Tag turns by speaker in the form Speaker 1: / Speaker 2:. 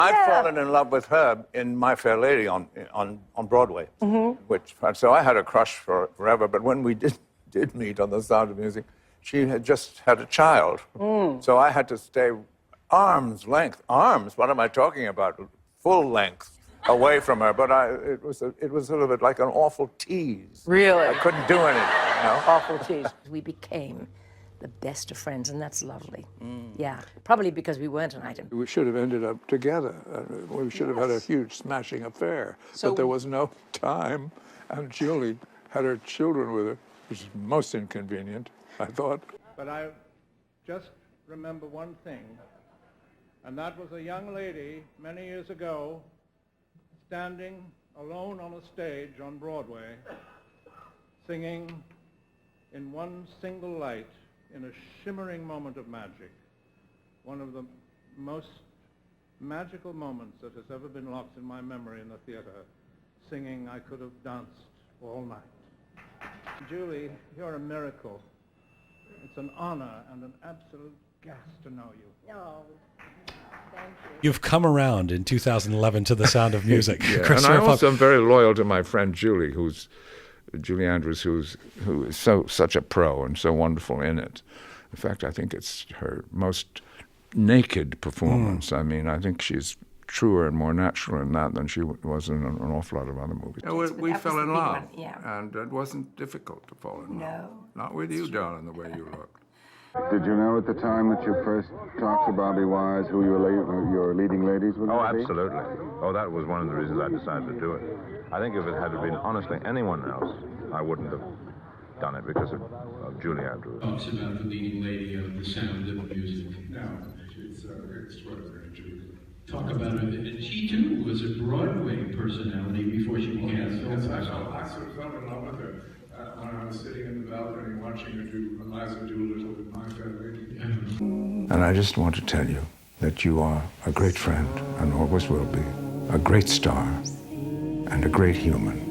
Speaker 1: I'd fallen in love with her in My Fair Lady on Broadway, so I had a crush for forever. But when we did meet on The Sound of Music, she had just had a child, so I had to stay arm's length. Arms? What am I talking about? Full length away from her. But it was sort of like an awful tease.
Speaker 2: Really?
Speaker 1: I couldn't do anything. You know?
Speaker 2: Awful tease. We became the best of friends, and that's lovely. Yeah, probably because we weren't an item.
Speaker 3: We should have ended up together. We should have had a huge smashing affair, but there was no time, and Julie had her children with her, which is most inconvenient, I thought.
Speaker 4: But I just remember one thing, and that was a young lady many years ago standing alone on a stage on Broadway, singing in one single light, in a shimmering moment of magic, one of the most magical moments that has ever been locked in my memory in the theater, singing I Could Have Danced All Night. Julie, you're a miracle. It's an honor and an absolute gas to know you.
Speaker 2: Oh, thank you.
Speaker 5: You've come around in 2011 to The Sound of Music.
Speaker 3: Yeah.
Speaker 5: Chris
Speaker 3: And I
Speaker 5: Plummer.
Speaker 3: also am very loyal to my friend Julie, Julie Andrews, who is such a pro and so wonderful in it. In fact, I think it's her most naked performance. I mean, I think she's truer and more natural in that than she was in an awful lot of other movies. We fell in love, and it wasn't difficult to fall in love.
Speaker 2: No.
Speaker 3: Not with you, darling, the way you look.
Speaker 6: Did you know at the time that you first talked to Bobby Wise who your leading ladies were going to be?
Speaker 7: Absolutely. Oh, that was one of the reasons I decided to do it. I think if it had been honestly anyone else, I wouldn't have done it because of Julie Andrews.
Speaker 8: Talks about the leading lady of The Sound of Music.
Speaker 9: No, she's extraordinary, Julie.
Speaker 8: Talk about it. And she, too, was a Broadway personality before she became a film star.
Speaker 9: I sort of fell in love with her when I was sitting in the balcony watching her do Eliza Doolittle with My Fair Lady.
Speaker 3: And I just want to tell you that you are a great friend and always will be, a great star and a great human.